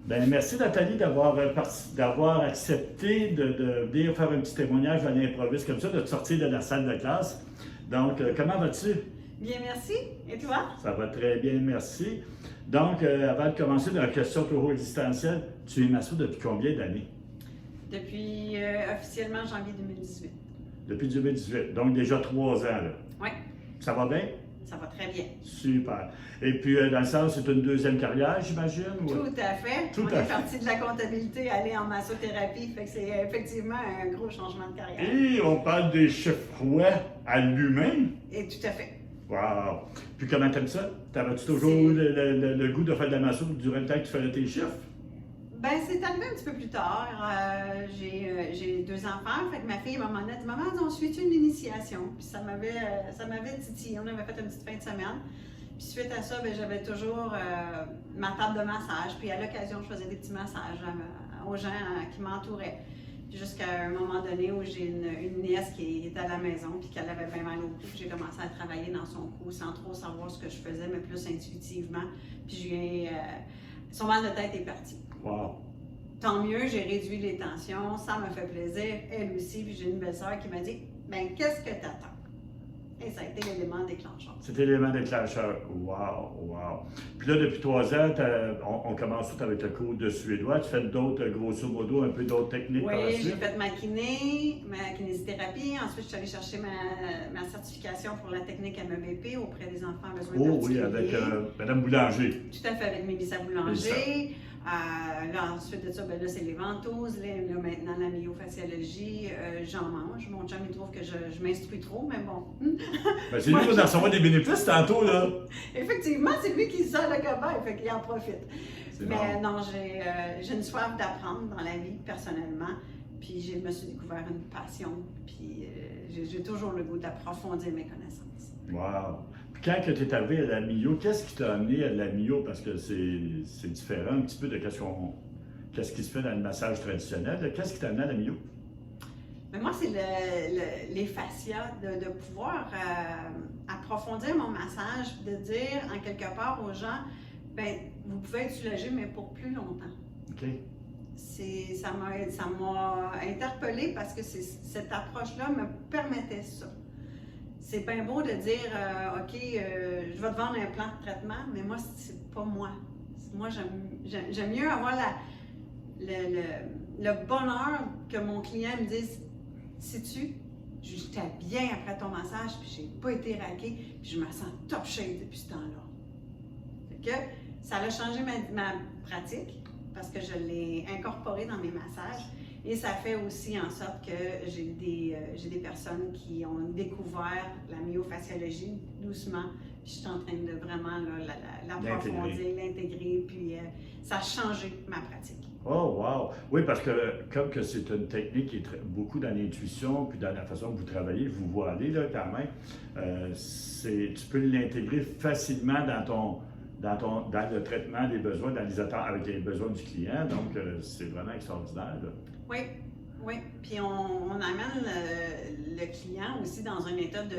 Ben, merci Nathalie d'avoir accepté de venir faire un petit témoignage à l'improviste comme ça, de te sortir de la salle de classe. Donc, comment vas-tu? Bien, merci. Et toi? Ça va très bien, merci. Donc, avant de commencer dans la question toujours existentielle, tu es masso depuis combien d'années? Depuis officiellement janvier 2018. Depuis 2018, donc déjà 3 ans là. Oui, Ça va bien? ça va très bien. Super. Et puis, dans le sens, c'est une deuxième carrière, j'imagine? Ou... Tout à fait. Tout On à est fait. parti de la comptabilité, aller en massothérapie, fait que c'est effectivement un gros changement de carrière. Et on parle des chiffres froids à l'humain. Et tout à fait. Wow! Puis comment t'aimes ça? T'avais-tu toujours C'est- eu le goût de faire de la masso durant le temps que tu faisais tes chiffres? Ben, c'est arrivé un petit peu plus tard. J'ai 2 enfants, fait que ma fille m'a demandé, elle dit, maman, on suit une initiation. Puis ça m'avait titillé. On avait fait une petite fin de semaine. Puis suite à ça, ben, j'avais toujours ma table de massage. Puis à l'occasion, je faisais des petits massages aux gens qui m'entouraient. Puis jusqu'à un moment donné où j'ai une nièce qui était à la maison puis qu'elle avait bien mal au cou. J'ai commencé à travailler dans son cou sans trop savoir ce que je faisais, mais plus intuitivement. Puis son mal de tête est parti. Wow! Tant mieux, j'ai réduit les tensions, ça m'a fait plaisir, elle aussi. Puis j'ai une belle-sœur qui m'a dit, ben qu'est-ce que t'attends? Et ça a été l'élément déclencheur. C'était l'élément déclencheur. Wow! Wow! Puis là, depuis 3 ans, on commence tout avec le cours de suédois. Tu fais d'autres, grosso modo, un peu d'autres techniques par la Oui, j'ai suite? fait ma kinésithérapie. Ensuite, je suis allée chercher ma certification pour la technique MEBP auprès des enfants à besoins Oh oui, particuliers. avec Mme Boulanger. Tout à fait, avec Mélissa Boulanger. Là, ensuite de ça, ben là, c'est les ventouses. Là, maintenant, la myofasciologie, j'en mange. Mon chum, il trouve que je m'instruis trop, mais bon. Ben, c'est lui qui va en recevoir des bénéfices tantôt, là. Effectivement, c'est lui qui sort le cobaye, fait qu'il en profite. C'est Mais bon. non, j'ai une soif d'apprendre dans la vie, personnellement. Puis je me suis découvert une passion. Puis j'ai toujours le goût d'approfondir mes connaissances. Wow! Puis quand tu es arrivé à la myo, qu'est-ce qui t'a amené à la myo? Parce que c'est différent un petit peu de qu'est-ce qui se fait dans le massage traditionnel. Là. Qu'est-ce qui t'a amené à la myo? Mais moi, c'est les fascias, de pouvoir approfondir mon massage, de dire en quelque part aux gens, ben vous pouvez être soulagé, mais pour plus longtemps. OK. Ça m'a interpellée parce que cette approche-là me permettait ça. C'est bien beau de dire, OK, je vais te vendre un plan de traitement, mais moi, c'est pas moi. Moi, j'aime mieux avoir le bonheur que mon client me dise, sais-tu, j'étais bien après ton massage, puis j'ai pas été raquée, puis je me sens top shape depuis ce temps-là. Fait que ça a changé ma pratique parce que je l'ai incorporé dans mes massages. Et ça fait aussi en sorte que j'ai des personnes qui ont découvert la myofasciologie doucement. Puis je suis en train de vraiment l'approfondir, l'intégrer, puis ça a changé ma pratique. Oh, wow! Oui, parce que comme que c'est une technique qui est beaucoup dans l'intuition, puis dans la façon que vous travaillez, vous voyez là quand même, tu peux l'intégrer facilement dans le traitement des besoins, dans les attentes avec les besoins du client. Donc, c'est vraiment extraordinaire. Là. Oui, oui. Puis on amène le client aussi dans un état de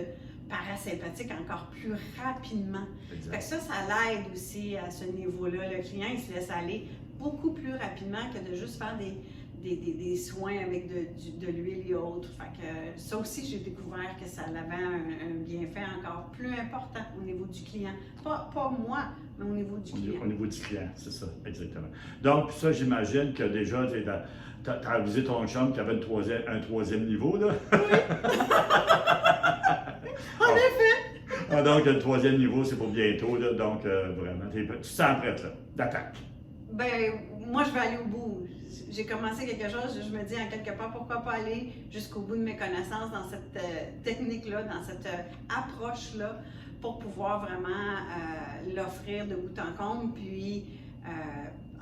parasympathique encore plus rapidement. Fait que ça l'aide aussi à ce niveau-là. Le client, il se laisse aller beaucoup plus rapidement que de juste faire des soins avec de l'huile et autres. Fait que ça aussi, j'ai découvert que ça avait un bienfait encore plus important au niveau du client. Pas moi, mais au niveau du client. Au niveau du client, c'est ça, exactement. Donc, ça, j'imagine que déjà, tu as avisé ton chum qui avait un troisième niveau, là. Oui! En effet! Ah, donc, le troisième niveau, c'est pour bientôt, là. Donc, vraiment, tu te sens prête, là, d'attaque. Ben, moi, je vais aller au bout. J'ai commencé quelque chose, je me dis en quelque part, pourquoi pas aller jusqu'au bout de mes connaissances dans cette technique-là, dans cette approche-là, pour pouvoir vraiment l'offrir de bout en comble, puis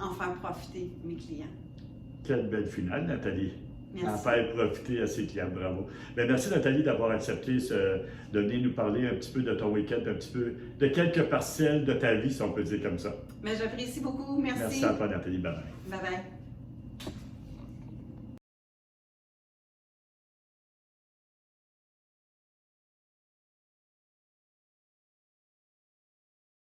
en faire profiter mes clients. Quelle belle finale, Nathalie. Merci. En faire profiter à ses clients, bravo. Bien, merci Nathalie d'avoir accepté de venir nous parler un petit peu de ton week-end, un petit peu de quelques parcelles de ta vie, si on peut dire comme ça. Mais j'apprécie beaucoup, merci. Merci à toi Nathalie, bye bye. Bye bye.